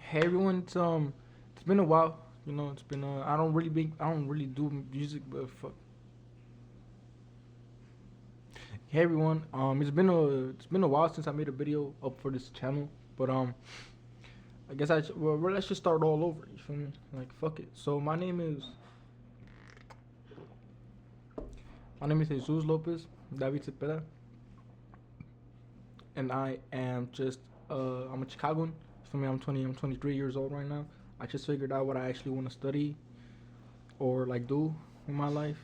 Hey everyone, it's been a while. It's been I don't really do music, but fuck. Hey everyone, it's been a while since I made a video up for this channel, but I guess let's just start all over. You feel me? Like fuck it. So my name is Jesus Lopez David Cepeda, and I'm a Chicagoan. You feel me? I'm 23 years old right now. I just figured out what I actually want to study or like do in my life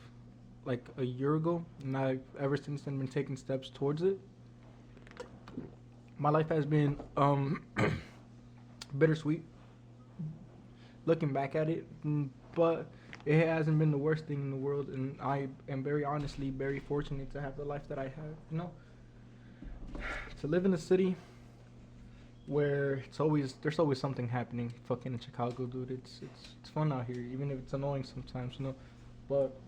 like a year ago, and I've ever since then been taking steps towards it. My life has been bittersweet looking back at it, but it hasn't been the worst thing in the world, and I am very honestly very fortunate to have the life that I have. To live in a city where there's always something happening. Fucking in Chicago, dude, it's fun out here, even if it's annoying sometimes. But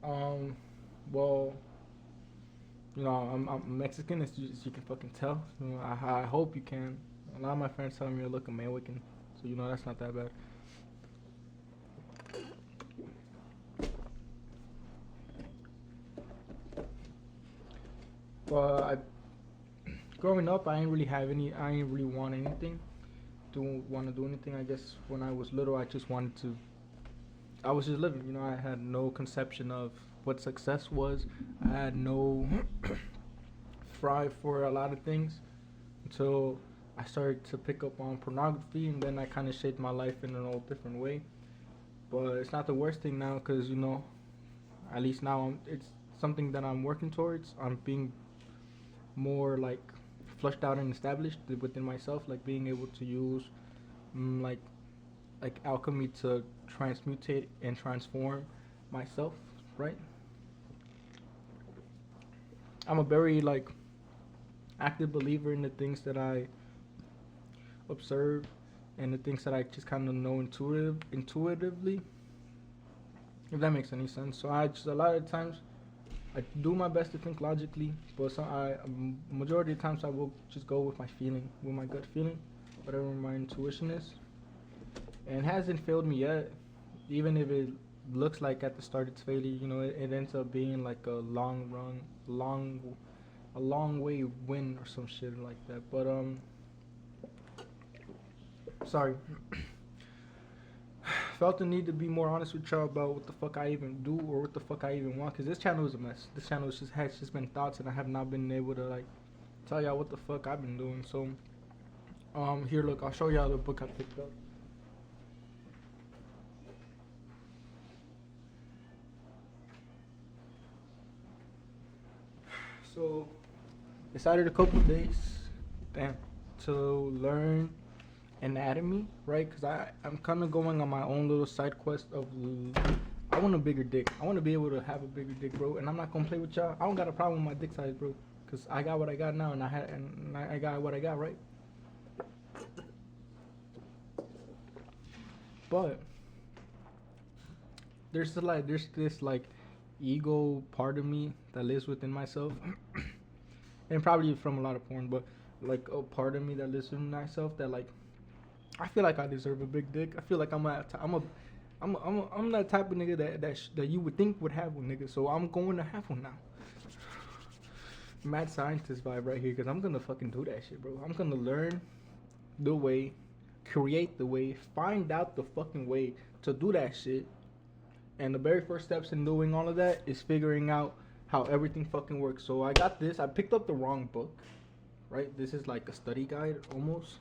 um, well, I'm Mexican, as you can fucking tell. I hope you can. A lot of my friends tell me I look American, so that's not that bad. But growing up, I ain't really want anything. Don't want to do anything. I guess when I was little, I was just living. I had no conception of what success was. I had no fry for a lot of things until I started to pick up on pornography, and then I kind of shaped my life in an all different way. But it's not the worst thing now, because at least now it's something that I'm working towards. I'm being more like flushed out and established within myself, like being able to use mm, like alchemy to transmutate and transform myself. Right? I'm a very like active believer in the things that I observe and the things that I just kind of know intuitively, if that makes any sense. So I just a lot of times I do my best to think logically, but majority of times I will just go with my feeling, with my gut feeling, whatever my intuition is, and it hasn't failed me yet. Even if it looks like at the start it's failing, it ends up being like a long run, a long way win or some shit like that. But sorry. Felt the need to be more honest with y'all about what the fuck I even do or what the fuck I even want, because this channel is a mess. This channel has just been thoughts, and I have not been able to like tell y'all what the fuck I've been doing. So here, look, I'll show y'all the book I picked up. So decided a couple days, damn, to learn anatomy, right? Because I'm kind of going on my own little side quest of I want a bigger dick. I want to be able to have a bigger dick, bro. And I'm not gonna play with y'all. I don't got a problem with my dick size, bro. Cause I got what I got now, and I got what I got, right? But there's this like ego part of me that lives within myself, and probably from a lot of porn, but like a part of me that lives within myself that like I feel like I deserve a big dick. I feel like I'm that type of nigga that you would think would have one, nigga. So I'm going to have one now. Mad scientist vibe right here, because I'm gonna fucking do that shit, bro. I'm gonna learn the way, create the way, find out the fucking way to do that shit. And the very first steps in doing all of that is figuring out how everything fucking works. So I got this. I picked up the wrong book, right? This is like a study guide almost,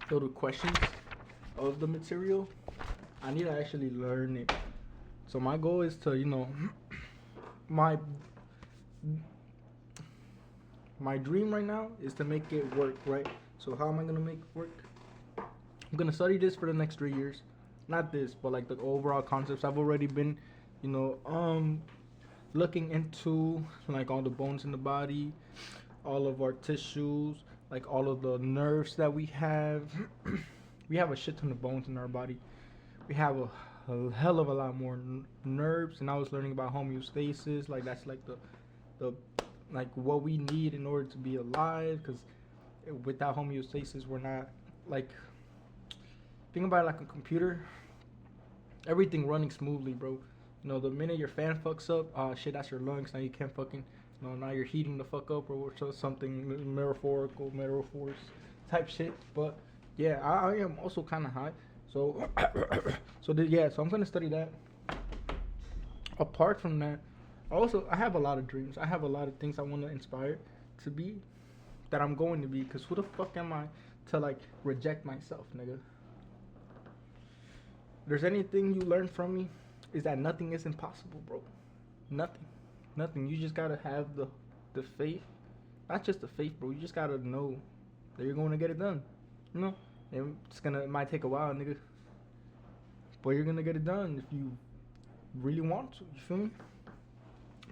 filled with questions of the material. I need to actually learn it. So my goal is to, my my dream right now is to make it work, right? So how am I gonna make it work? I'm gonna study this for the next 3 years. Not this, but like the overall concepts. I've already been, you know, looking into like all the bones in the body, all of our tissues, like all of the nerves that we have. We have a shit ton of bones in our body. We have a hell of a lot more nerves, and I was learning about homeostasis. Like that's like the like what we need in order to be alive. Because without homeostasis, we're not like think about it like a computer. Everything running smoothly, bro. You know, the minute your fan fucks up, shit, that's your lungs. Now you can't fucking, you know, now you're heating the fuck up or something metaphors type shit. But yeah, I am also kind of high. So, so I'm gonna study that. Apart from that, also I have a lot of dreams. I have a lot of things I want to inspire to be, that I'm going to be. Cause who the fuck am I to like reject myself, nigga? If there's anything you learn from me, is that nothing is impossible, bro. Nothing, nothing. You just gotta have the faith, not just the faith, bro. You just gotta know that you're going to get it done. You know, it might take a while, nigga, but you're gonna get it done if you really want to. You feel me?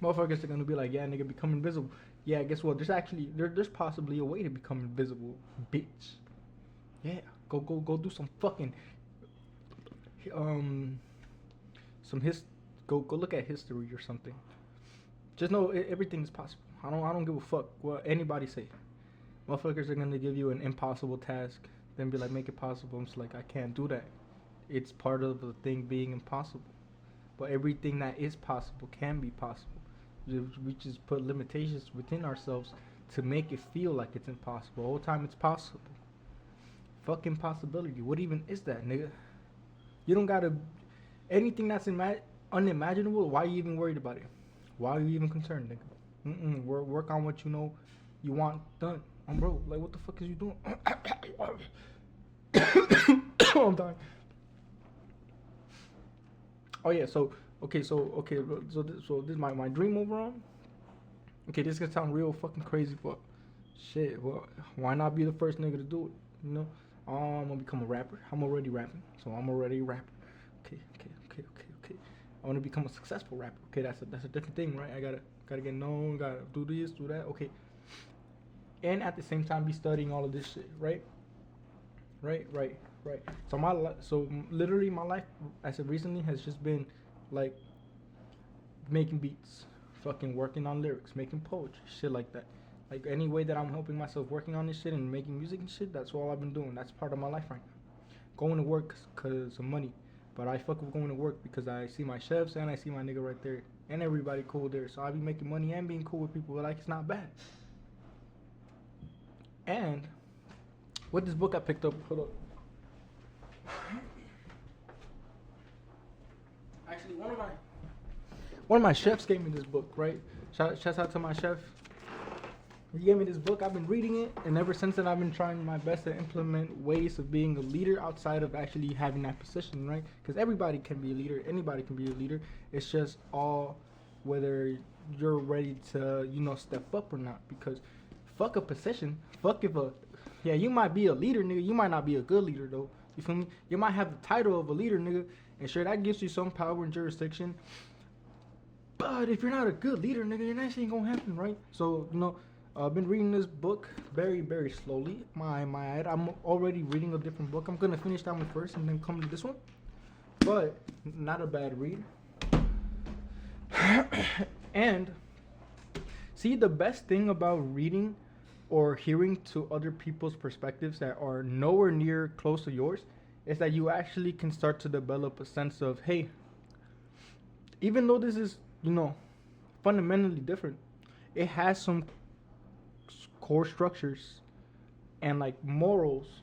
Motherfuckers are gonna be like, yeah, nigga, become invisible. Yeah, guess what? There's possibly a way to become invisible, bitch. Yeah, go do some fucking some go look at history or something. Just know everything is possible. I don't give a fuck what anybody say. Motherfuckers are gonna give you an impossible task, then be like, make it possible. I'm just like, I can't do that. It's part of the thing being impossible. But everything that is possible can be possible. We just put limitations within ourselves to make it feel like it's impossible. The whole time it's possible. Fucking possibility. What even is that, nigga? You don't gotta. Anything that's unimaginable, why are you even worried about it? Why are you even concerned, nigga? Work on what you know you want done. Bro, like, what the fuck is you doing? I'm dying. Oh yeah, so this is my dream overall. Okay, this is gonna sound real fucking crazy, but shit, well, why not be the first nigga to do it? You know, I'm gonna become a rapper. I'm already rapping, so I'm already a rapper. Okay. I want to become a successful rapper. Okay, that's a different thing, right? I gotta get known, gotta do this, do that. Okay, and at the same time be studying all of this shit, right? Right. So literally my life as of recently has just been like making beats, fucking working on lyrics, making poetry, shit like that. Like any way that I'm helping myself working on this shit and making music and shit, that's all I've been doing. That's part of my life right now. Going to work cause of money, but I fuck with going to work because I see my chefs and I see my nigga right there and everybody cool there. So I be making money and being cool with people. Like, it's not bad. And with this book I picked up, hold up. Actually, one of my chefs gave me this book, right? Shouts out to my chef. He gave me this book. I've been reading it, and ever since then, I've been trying my best to implement ways of being a leader outside of actually having that position, right? Because everybody can be a leader. Anybody can be a leader. It's just all whether you're ready to, step up or not. Because fuck a position. Yeah, you might be a leader, nigga. You might not be a good leader, though. You feel me? You might have the title of a leader, nigga. And sure, that gives you some power and jurisdiction. But if you're not a good leader, nigga, that shit ain't gonna happen, right? So, I've been reading this book very, very slowly. I'm already reading a different book. I'm gonna finish that one first and then come to this one. But not a bad read. And see, the best thing about reading or hearing to other people's perspectives that are nowhere near close to yours is that you actually can start to develop a sense of, hey, even though this is, fundamentally different, it has some core structures and like morals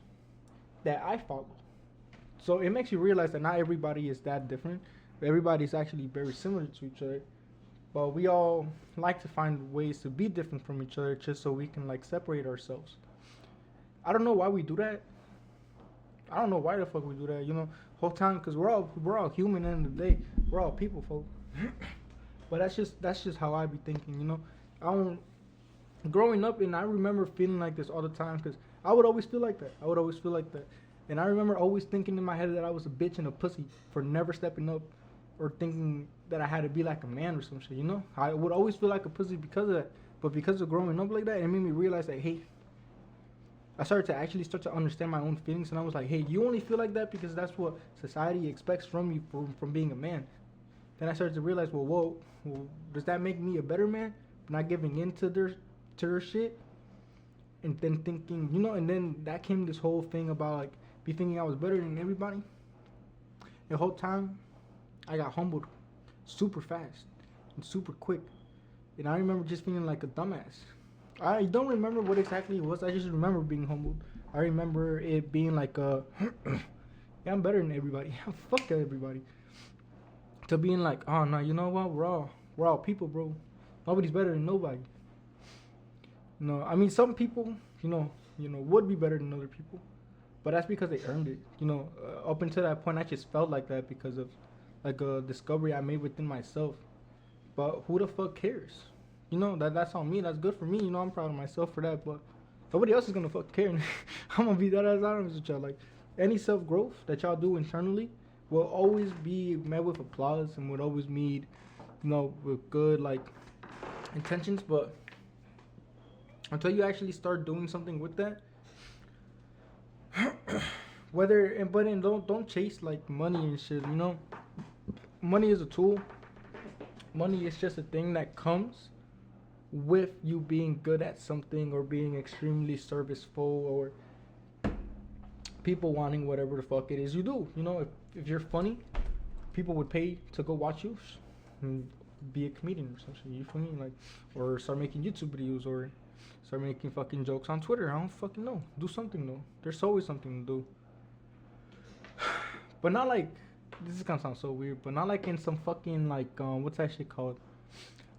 that I follow. So it makes you realize that not everybody is that different. Everybody's actually very similar to each other. But we all like to find ways to be different from each other just so we can like separate ourselves. I don't know why we do that. I don't know why the fuck we do that, whole time, because we're all human at the end of the day. We're all people, folk. But that's just how I be thinking, I don't. Growing up, and I remember feeling like this all the time because I would always feel like that. And I remember always thinking in my head that I was a bitch and a pussy for never stepping up or thinking that I had to be like a man or some shit, I would always feel like a pussy because of that. But because of growing up like that, it made me realize that, hey, I started to understand my own feelings, and I was like, hey, you only feel like that because that's what society expects from you from being a man. Then I started to realize, well, does that make me a better man? Not giving in to their shit? and then thinking, and then that came this whole thing about like be thinking I was better than everybody. The whole time, I got humbled super fast and super quick, and I remember just feeling like a dumbass. I don't remember what exactly it was. I just remember being humbled. I remember it being like yeah, I'm better than everybody. Fuck everybody. To being like, oh no, you know what? We're all people, bro. Nobody's better than nobody. No, I mean some people, would be better than other people, but that's because they earned it. Up until that point, I just felt like that because of like a discovery I made within myself. But who the fuck cares? That's on me. That's good for me. I'm proud of myself for that. But nobody else is gonna fuck care. I'm gonna be that as honest with y'all. Like any self growth that y'all do internally will always be met with applause and would always meet, with good like intentions. But until you actually start doing something with that, don't chase like money and shit. Money is a tool. Money is just a thing that comes with you being good at something or being extremely serviceful or people wanting whatever the fuck it is you do. If you're funny, people would pay to go watch you and be a comedian or something. You feel me? Like, or start making YouTube videos or start making fucking jokes on Twitter. I don't fucking know. Do something though. There's always something to do. But not like, this is gonna sound so weird, but not like in some fucking like what's that shit called?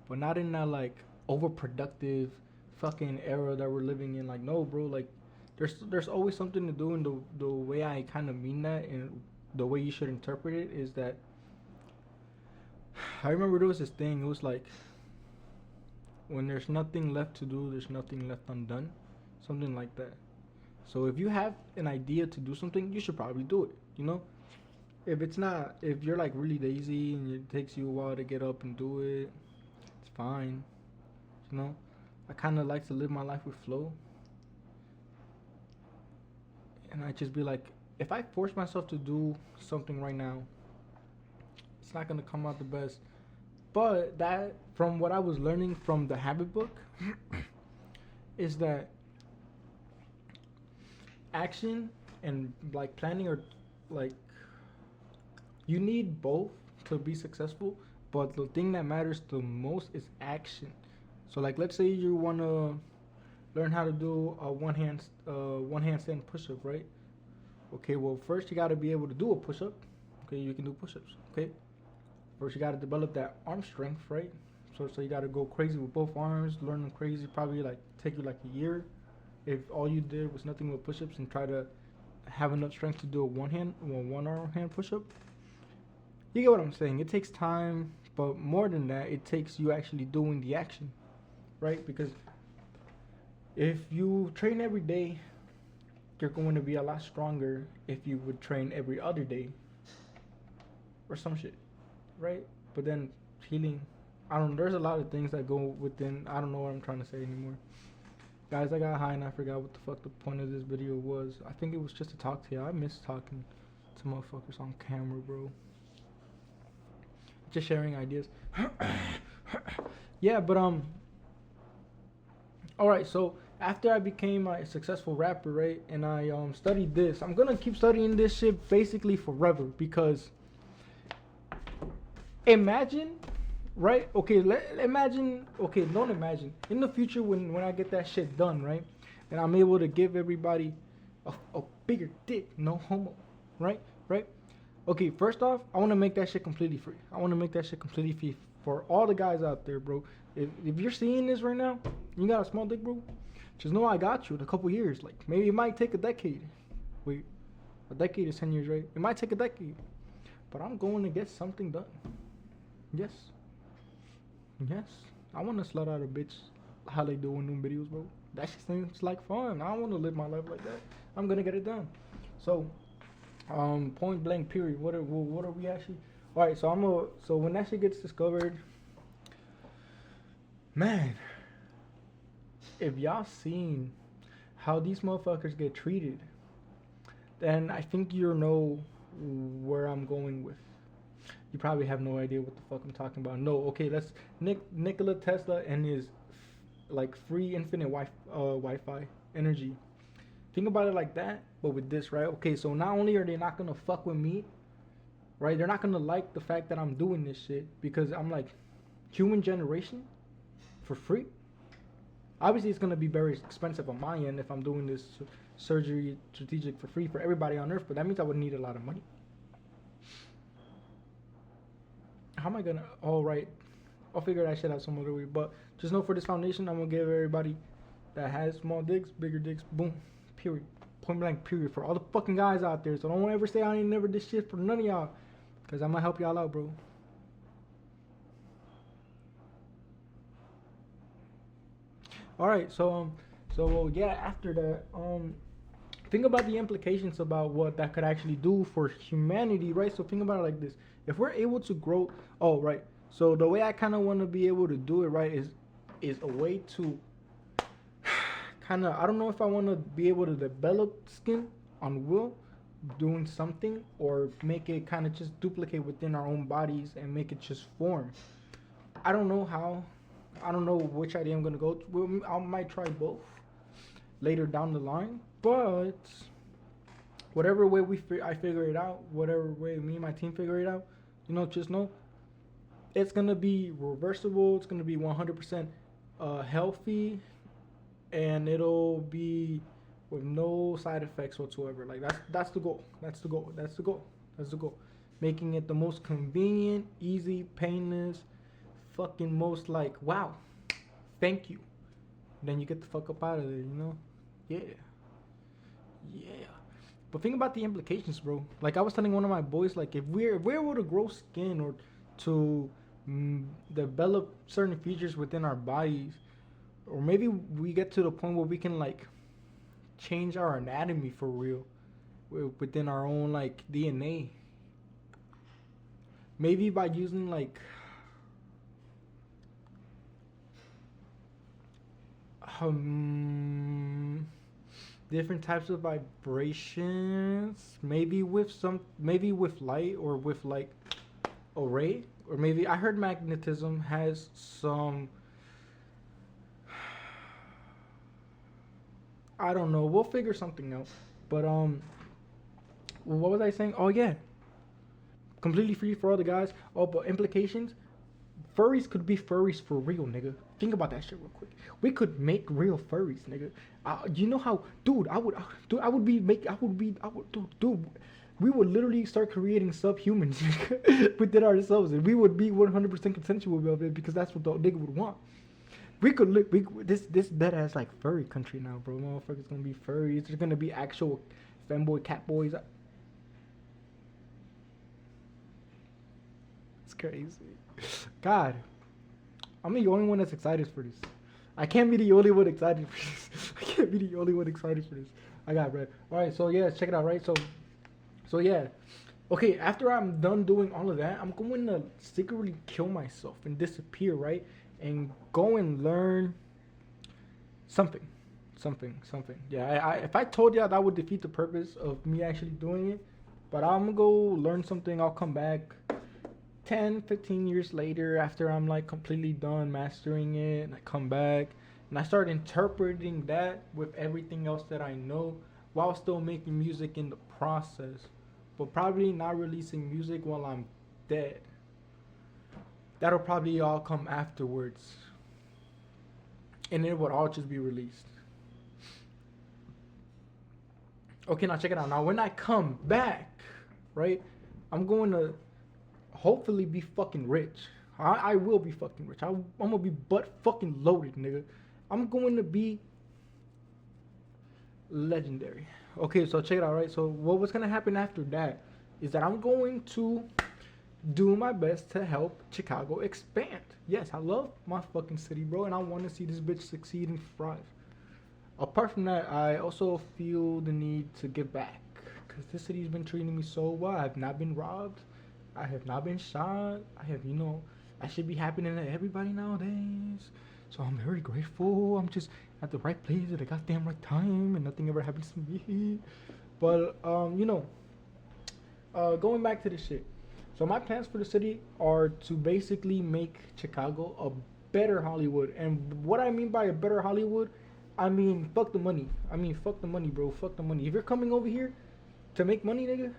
But not in that like overproductive fucking era that we're living in. Like no, bro. Like there's always something to do, and the way I kind of mean that and the way you should interpret it is that I remember there was this thing. It was like when there's nothing left to do, there's nothing left undone, something like that. So if you have an idea to do something, you should probably do it. If you're like really lazy and it takes you a while to get up and do it, it's fine. I kind of like to live my life with flow. And I just be like, if I force myself to do something right now, it's not going to come out the best. But that, from what I was learning from the habit book, is that action and like planning are like, you need both to be successful, but the thing that matters the most is action. So like, let's say you want to learn how to do a one handstand push-up, right? Okay, well first you got to be able to do a push-up. Okay, you can do push-ups. Okay, first you got to develop that arm strength, right? So you got to go crazy with both arms, learn them crazy. Probably like take you like a year if all you did was nothing but push-ups and try to have enough strength to do a one arm hand push-up. You get what I'm saying? It takes time, but more than that, it takes you actually doing the action, right? Because if you train every day, you're going to be a lot stronger if you would train every other day or some shit, right? But then healing, I don't know, there's a lot of things that go within, I don't know what I'm trying to say anymore. Guys, I got high and I forgot what the fuck the point of this video was. I think it was just to talk to you. I miss talking to motherfuckers on camera, bro. Just sharing ideas. Yeah, but alright, so after I became a successful rapper, right, and I studied this, I'm gonna keep studying this shit basically forever, because imagine, right, okay, imagine, okay, don't imagine, in the future when I get that shit done, right, and I'm able to give everybody a bigger dick, no homo, right, okay, first off, I want to make that shit completely free. I want to make that shit completely free for all the guys out there, bro. If you're seeing this right now, you got a small dick, bro, just know I got you in a couple years. Like, maybe it might take a decade. Wait, a decade is 10 years, right? It might take a decade. But I'm going to get something done. Yes. I want to slut out a bitch how they do in them videos, bro. That shit seems like fun. I want to live my life like that. I'm going to get it done. So, point blank period. What are we actually? All right, so when that shit gets discovered, man, if y'all seen how these motherfuckers get treated, then I think you know where I'm going with. You probably have no idea what the fuck I'm talking about. No, okay, Nikola Tesla and his like free infinite Wi-Fi. energy. Think about it like that, but with this, right? Okay, so not only are they not gonna fuck with me, right? They're not gonna like the fact that I'm doing this shit because I'm like human generation for free. Obviously, it's gonna be very expensive on my end if I'm doing this surgery strategic for free for everybody on Earth, but that means I would need a lot of money. How am I gonna? Oh, right. I'll figure that shit out some other way. But just know for this foundation, I'm gonna give everybody that has small dicks, bigger dicks, boom, period. Point blank, period. For all the fucking guys out there. So don't ever say I ain't never did shit for none of y'all. Because I'm gonna help y'all out, bro. Alright, so yeah, after that, think about the implications about what that could actually do for humanity, right? So think about it like this. If we're able to grow, oh, right. So the way I kind of want to be able to do it, right, is a way to kind of, I don't know if I want to be able to develop skin on will doing something or make it kind of just duplicate within our own bodies and make it just form. I don't know how. I don't know which idea I'm going to go to. I might try both later down the line, but whatever way I figure it out, whatever way me and my team figure it out, just know it's gonna be reversible. It's gonna be 100% healthy, and it'll be with no side effects whatsoever. Like that's the goal. That's the goal. That's the goal. That's the goal. Making it the most convenient, easy, painless, fucking most like wow, thank you. Then you get the fuck up out of there. Yeah. Yeah. But think about the implications, bro. Like I was telling one of my boys, like if we're able to grow skin or to develop certain features within our bodies, or maybe we get to the point where we can like change our anatomy for real within our own like DNA. Maybe by using like different types of vibrations, maybe with light or with like a ray, or maybe I heard magnetism has some, I don't know, we'll figure something out. But what was I saying? Oh yeah, completely free for all the guys. Oh, but implications, furries could be furries for real, nigga. Think about that shit real quick. We could make real furries, nigga. You know how, dude? Dude. We would literally start creating subhumans within ourselves, and we would be 100% consensual about it because that's what the nigga would want. We could look. This dead ass like furry country now, bro. Motherfuckers gonna be furries. There's gonna be actual femboy cat boys. It's crazy. God, I'm the only one that's excited for this. I can't be the only one excited for this. I can't be the only one excited for this. I got red. Alright, so yeah, check it out, right? So yeah. Okay, after I'm done doing all of that, I'm going to secretly kill myself and disappear, right? And go and learn something. Yeah, if I told y'all that would defeat the purpose of me actually doing it. But I'm gonna go learn something. I'll come back 10, 15 years later after I'm like completely done mastering it, and I come back and I start interpreting that with everything else that I know while still making music in the process, but probably not releasing music while I'm dead. That'll probably all come afterwards, and it would all just be released. Okay, now check it out. Now when I come back, right, I'm going to hopefully be fucking rich. I will be fucking rich. I'm gonna be butt fucking loaded, nigga. I'm going to be legendary. Okay, so check it out, right? So what's gonna happen after that is that I'm going to do my best to help Chicago expand. Yes, I love my fucking city, bro, and I want to see this bitch succeed and thrive. Apart from that, I also feel the need to give back because this city's been treating me so well. I have not been robbed. I have not been shot. I should be happening to everybody nowadays. So I'm very grateful. I'm just at the right place at the goddamn right time, and nothing ever happens to me. But going back to this shit. So my plans for the city are to basically make Chicago a better Hollywood. And what I mean by a better Hollywood, I mean, fuck the money. I mean, fuck the money, bro. Fuck the money. If you're coming over here to make money, nigga,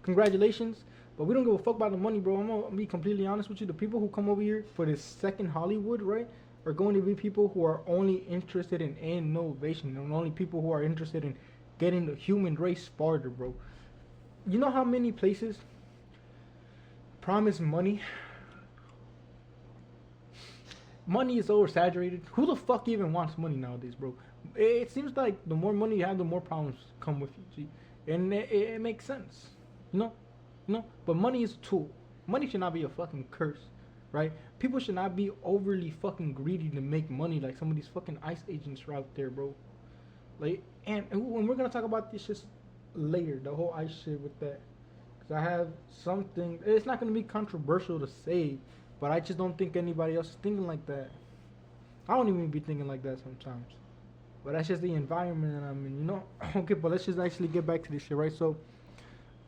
congratulations. But we don't give a fuck about the money, bro. I'm gonna be completely honest with you. The people who come over here for this second Hollywood, right, are going to be people who are only interested in innovation and only people who are interested in getting the human race farther, bro. You know how many places promise money? Money is oversaturated. Who the fuck even wants money nowadays, bro? It seems like the more money you have, the more problems come with you. See, and it makes sense, you know, But money is a tool. Money should not be a fucking curse, right? People should not be overly fucking greedy to make money like some of these fucking ICE agents are out there, bro. Like, and when we're gonna talk about this shit later, the whole ICE shit with that, because I have something. It's not gonna be controversial to say, but I just don't think anybody else is thinking like that. I don't even be thinking like that sometimes. But that's just the environment that I'm in, Okay, but let's just actually get back to this shit, right? So,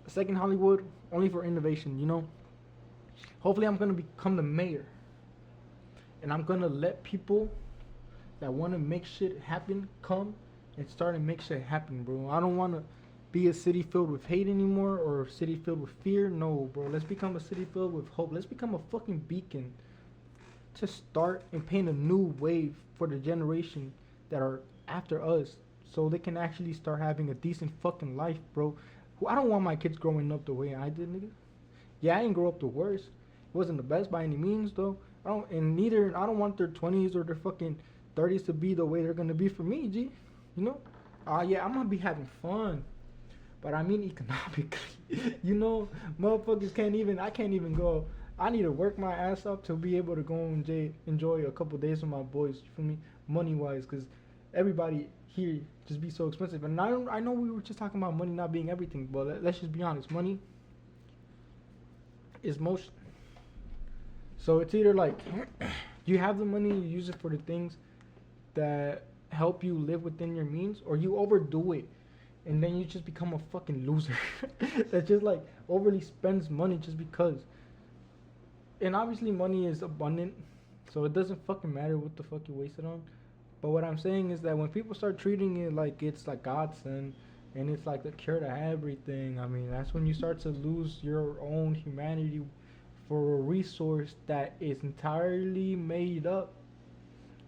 second Hollywood, only for innovation, Hopefully I'm going to become the mayor. And I'm going to let people that want to make shit happen come and start and make shit happen, bro. I don't want to be a city filled with hate anymore or a city filled with fear. No, bro. Let's become a city filled with hope. Let's become a fucking beacon to start and paint a new wave for the generation that are after us so they can actually start having a decent fucking life, bro. I don't want my kids growing up the way I did, nigga. Yeah, I didn't grow up the worst. It wasn't the best by any means, though. I don't want their 20s or their fucking 30s to be the way they're gonna be for me, G. Yeah, I'm gonna be having fun. But I mean economically. Motherfuckers I can't even go. I need to work my ass up to be able to go and enjoy a couple days with my boys, you feel me? Money-wise, because everybody here just be so expensive. And I know we were just talking about money not being everything, but let's just be honest. Money is motion. So it's either like, you have the money, you use it for the things that help you live within your means, or you overdo it, and then you just become a fucking loser that just like overly spends money just because. And obviously money is abundant, so it doesn't fucking matter what the fuck you waste it on. But what I'm saying is that when people start treating it like it's like godsend and it's like the cure to everything, I mean, that's when you start to lose your own humanity for a resource that is entirely made up.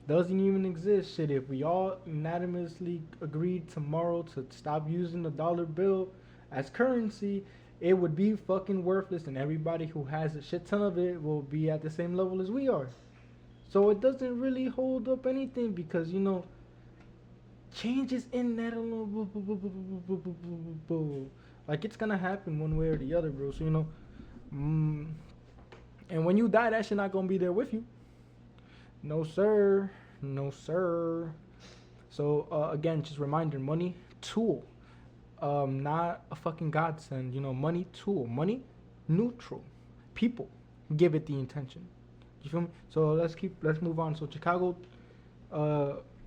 Doesn't even exist. Shit, if we all unanimously agreed tomorrow to stop using the dollar bill as currency, it would be fucking worthless, and everybody who has a shit ton of it will be at the same level as we are. So it doesn't really hold up anything because, change is inevitable. Like, it's gonna happen one way or the other, bro. So, and when you die, that shit not gonna be there with you. No, sir. No, sir. So, again, just reminder, money, tool. Not a fucking godsend, money, tool. Money, neutral. People, give it the intention. You feel me? So let's move on. So Chicago,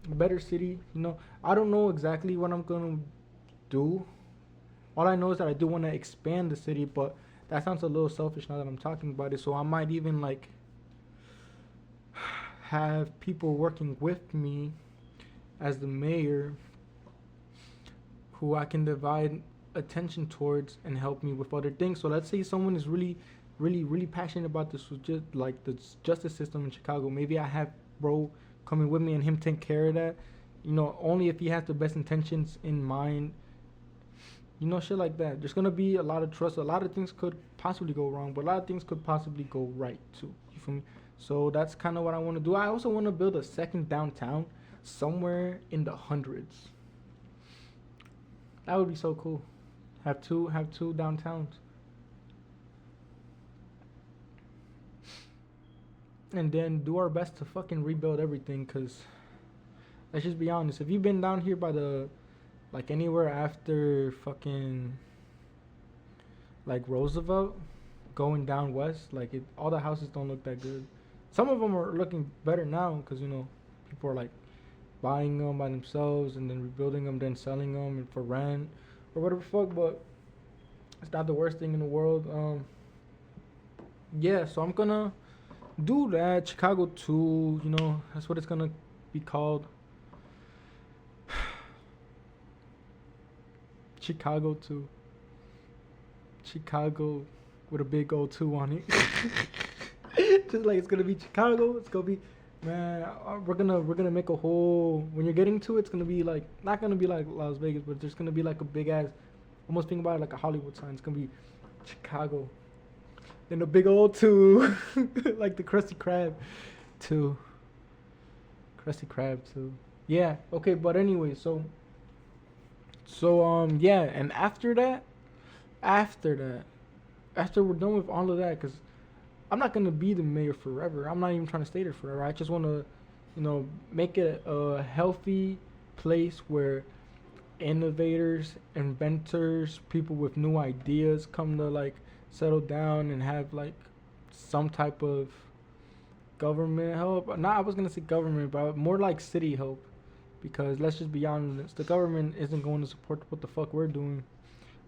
better city. I don't know exactly what I'm gonna do. All I know is that I do want to expand the city, but that sounds a little selfish now that I'm talking about it. So I might even like have people working with me as the mayor who I can divide attention towards and help me with other things. So let's say someone is really passionate about this, just like the justice system in Chicago. Maybe I have bro coming with me and him take care of that. Only if he has the best intentions in mind. Shit like that. There's gonna be a lot of trust. A lot of things could possibly go wrong, but a lot of things could possibly go right too. You feel me? So that's kind of what I want to do. I also want to build a second downtown somewhere in the hundreds. That would be so cool. Have two downtowns. And then do our best to fucking rebuild everything, cause let's just be honest. If you've been down here by the, like anywhere after fucking, like Roosevelt, going down west, like all the houses don't look that good. Some of them are looking better now, cause people are like buying them by themselves and then rebuilding them, then selling them for rent or whatever the fuck. But it's not the worst thing in the world. Yeah, so I'm gonna do that. Chicago 2, that's what it's gonna be called. Chicago too. Chicago with a big old two on it. Just like it's gonna be Chicago. It's gonna be, man. We're gonna make a whole. When you're getting to it, it's gonna be like not gonna be like Las Vegas, but there's gonna be like a big ass. Almost think about it like a Hollywood sign. It's gonna be Chicago. Then a big old two, like the Krusty Krab, two. Krusty Krab too. Yeah. Okay. But anyway, yeah. And after that, after we're done with all of that, because I'm not gonna be the mayor forever. I'm not even trying to stay there forever. I just want to, make it a healthy place where innovators, inventors, people with new ideas come to like settle down and have like some type of government help. Not I was gonna say government, but more like city help. Because let's just be honest, the government isn't going to support what the fuck we're doing.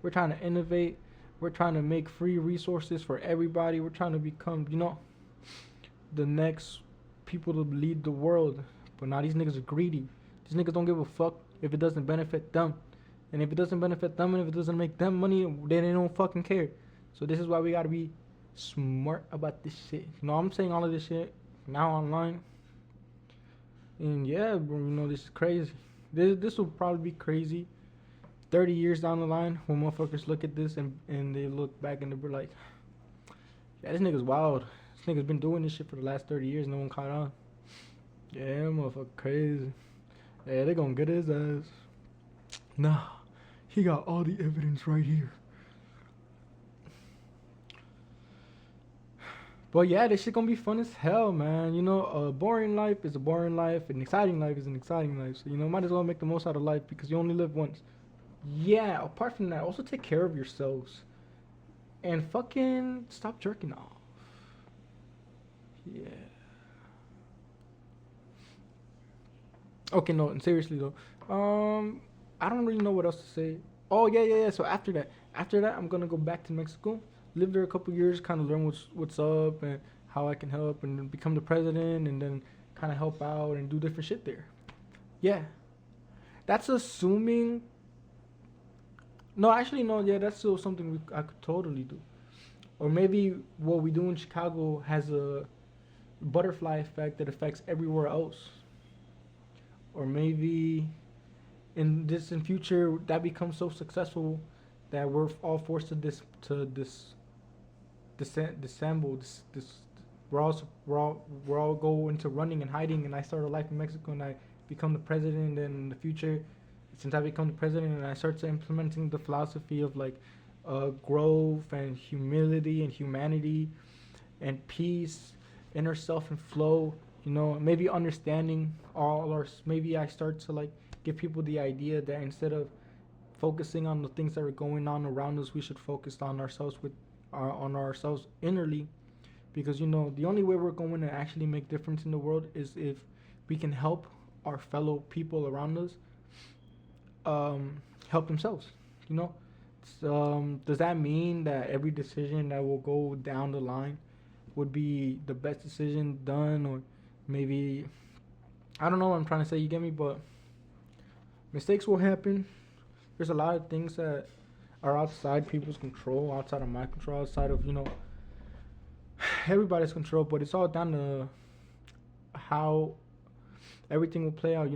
We're trying to innovate. We're trying to make free resources for everybody. We're trying to become, the next people to lead the world. But now these niggas are greedy. These niggas don't give a fuck if it doesn't benefit them. And if it doesn't benefit them and if it doesn't make them money, then they don't fucking care. So this is why we gotta be smart about this shit. I'm saying all of this shit now online. And yeah, bro, this is crazy. This will probably be crazy 30 years down the line when motherfuckers look at this and they look back and they're like, yeah, this nigga's wild. This nigga's been doing this shit for the last 30 years. No one caught on. Yeah, motherfucker crazy. Yeah, they gonna get his ass. Nah, he got all the evidence right here. But yeah, this shit gonna be fun as hell, man. A boring life is a boring life. An exciting life is an exciting life. So, might as well make the most out of life because you only live once. Yeah, apart from that, also take care of yourselves. And fucking stop jerking off. Yeah. Okay, no, and seriously though. I don't really know what else to say. Oh yeah. So after that, I'm gonna go back to Mexico, live there a couple years, kind of learn what's up and how I can help, and then become the president, and then kind of help out and do different shit there. Yeah, that's assuming. No, actually, no. Yeah, that's still something I could totally do. Or maybe what we do in Chicago has a butterfly effect that affects everywhere else. Or maybe in future that becomes so successful that we're all forced to dissemble this we're all go into running and hiding, and I start a life in Mexico and I become the president, and in the future, since I become the president and I start to implementing the philosophy of like growth and humility and humanity and peace, inner self and flow, maybe understanding maybe I start to like give people the idea that instead of focusing on the things that are going on around us, we should focus on ourselves on ourselves innerly, because the only way we're going to actually make difference in the world is if we can help our fellow people around us help themselves. Does that mean that every decision that will go down the line would be the best decision done, or maybe I don't know what I'm trying to say, you get me? But mistakes will happen. There's a lot of things that are outside people's control, outside of my control, outside of everybody's control, but it's all down to how everything will play out.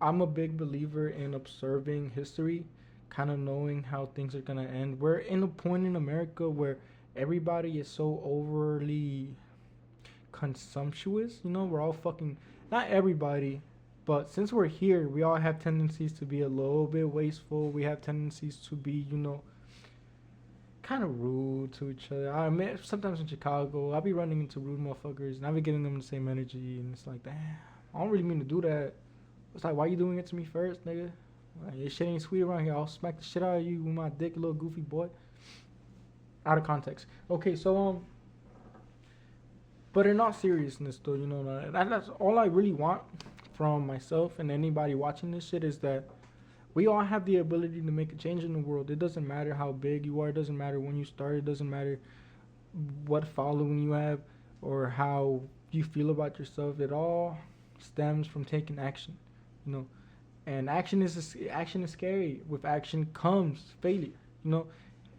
I'm a big believer in observing history, kind of knowing how things are gonna end. We're in a point in America where everybody is so overly consumptuous. We're all fucking, not everybody, but since we're here, we all have tendencies to be a little bit wasteful. We have tendencies to be, kind of rude to each other. I mean, sometimes in Chicago, I'll be running into rude motherfuckers, and I'll be giving them the same energy, and it's like, damn, I don't really mean to do that. It's like, why you doing it to me first, nigga? Like, your shit ain't sweet around here. I'll smack the shit out of you with my dick, little goofy boy. Out of context. Okay, so, but in all seriousness, though, that's all I really want from myself and anybody watching this shit, is that we all have the ability to make a change in the world. It doesn't matter how big you are. It doesn't matter when you start. It doesn't matter what following you have or how you feel about yourself. It all stems from taking action. And action is scary. With action comes failure, you know.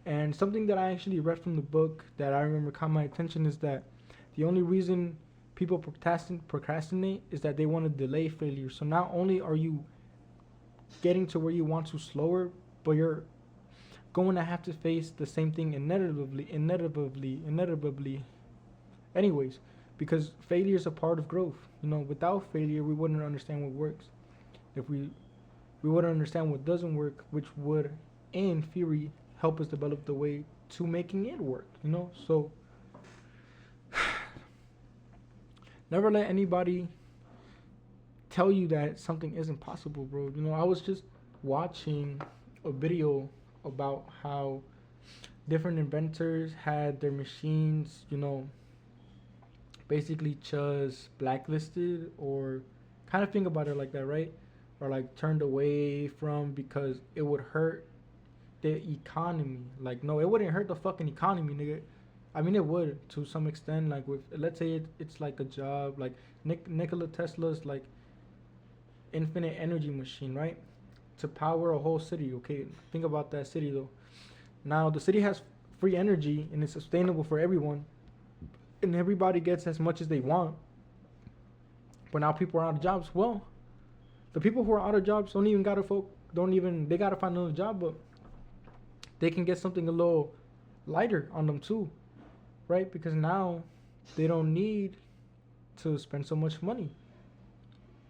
And something that I actually read from the book that I remember caught my attention is that the only reason people procrastinate is that they want to delay failure. So not only are you getting to where you want to slower, but you're going to have to face the same thing inevitably, anyways, because failure is a part of growth. You know, without failure, we wouldn't understand what works. If we wouldn't understand what doesn't work, which would, in theory, help us develop the way to making it work. You know, so never let anybody tell you that something isn't possible, bro. You know, I was just watching a video about how different inventors had their machines, you know, basically just blacklisted or kind of think about it like that, right? Or like turned away from because it would hurt the economy. Like, no, it wouldn't hurt the fucking economy, nigga. I mean, it would to some extent. Like, with let's say it's like a job, like Nikola Tesla's like infinite energy machine, right? To power a whole city. Okay, think about that city though. Now the city has free energy and it's sustainable for everyone, and everybody gets as much as they want. But now people are out of jobs. Well, the people who are out of jobs they gotta find another job, but they can get something a little lighter on them too, right? Because now they don't need to spend so much money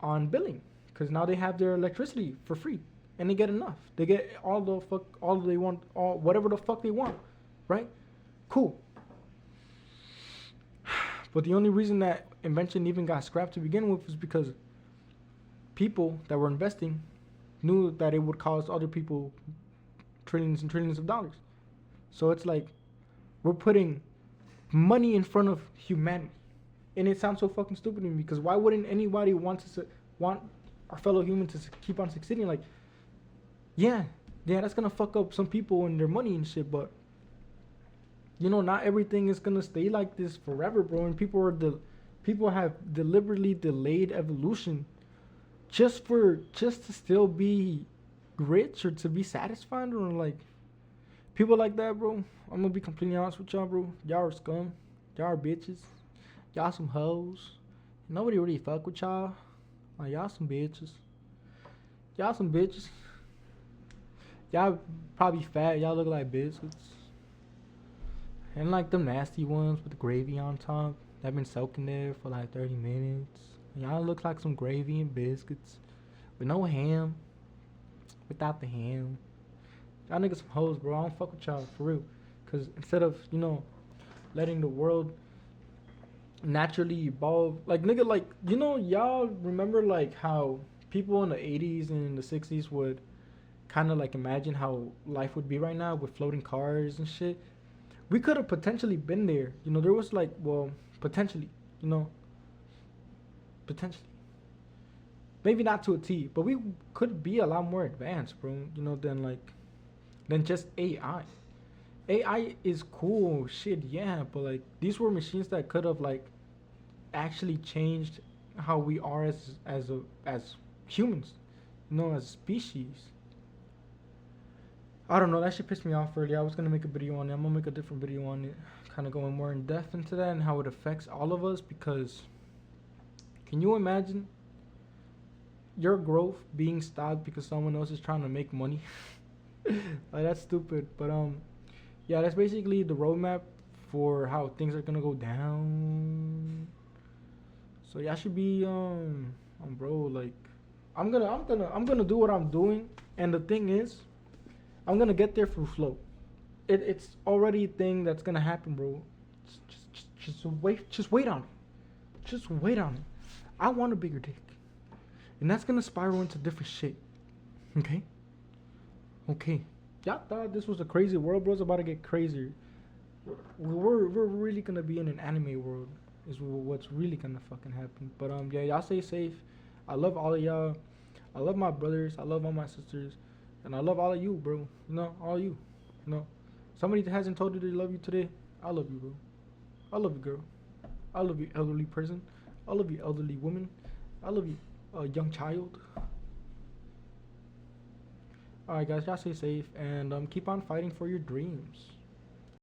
on billing, because now they have their electricity for free and they get enough. They get all they want, all whatever the fuck they want, right? Cool. But the only reason that invention even got scrapped to begin with was because people that were investing knew that it would cost other people trillions and trillions of dollars. So it's like we're putting money in front of humanity. And it sounds so fucking stupid to me, because why wouldn't anybody want our fellow humans to keep on succeeding? Like, yeah, that's gonna fuck up some people and their money and shit, but you know, not everything is gonna stay like this forever, bro. And people have deliberately delayed evolution just to still be rich or to be satisfied, or like people like that, bro. I'm gonna be completely honest with y'all, bro. Y'all are scum. Y'all are bitches. Y'all some hoes. Nobody really fuck with y'all. Like, y'all some bitches. Y'all some bitches. Y'all probably fat. Y'all look like biscuits. And like them nasty ones with the gravy on top that been soaking there for like 30 minutes. Y'all look like some gravy and biscuits with no ham. Without the ham. Y'all niggas some hoes, bro. I don't fuck with y'all for real. Cause instead of, you know, letting the world naturally evolve, like, nigga, like, you know, y'all remember like how people in the 80s and the 60s would kind of like imagine how life would be right now with floating cars and shit. We could have potentially been there. You know, there was like, well, potentially, you know, potentially. Maybe not to a T, but we could be a lot more advanced, bro, you know, than just AI. AI is cool, shit, yeah, but like these were machines that could have like actually changed how we are as humans, you know, as a species. I don't know, that shit pissed me off earlier. I was gonna make a video on it. I'm gonna make a different video on it, kind of going more in depth into that and how it affects all of us. Because can you imagine your growth being stopped because someone else is trying to make money? Like, that's stupid. But yeah, that's basically the roadmap for how things are gonna go down. So y'all should be bro, like, I'm gonna do what I'm doing, and the thing is, I'm gonna get there through flow. It's already a thing that's gonna happen, bro. Just wait on it. Just wait on it. I want a bigger dick, and that's gonna spiral into different shit. Okay. Y'all thought this was a crazy world, bro. It's about to get crazier. We're really gonna be in an anime world. Is what's really gonna fucking happen. But yeah, y'all stay safe. I love all of y'all. I love my brothers. I love all my sisters. And I love all of you, bro. You know, all of you. You know, somebody that hasn't told you they love you today, I love you, bro. I love you, girl. I love you, elderly person. I love you, elderly woman. I love you, young child. All right, guys, y'all stay safe and keep on fighting for your dreams.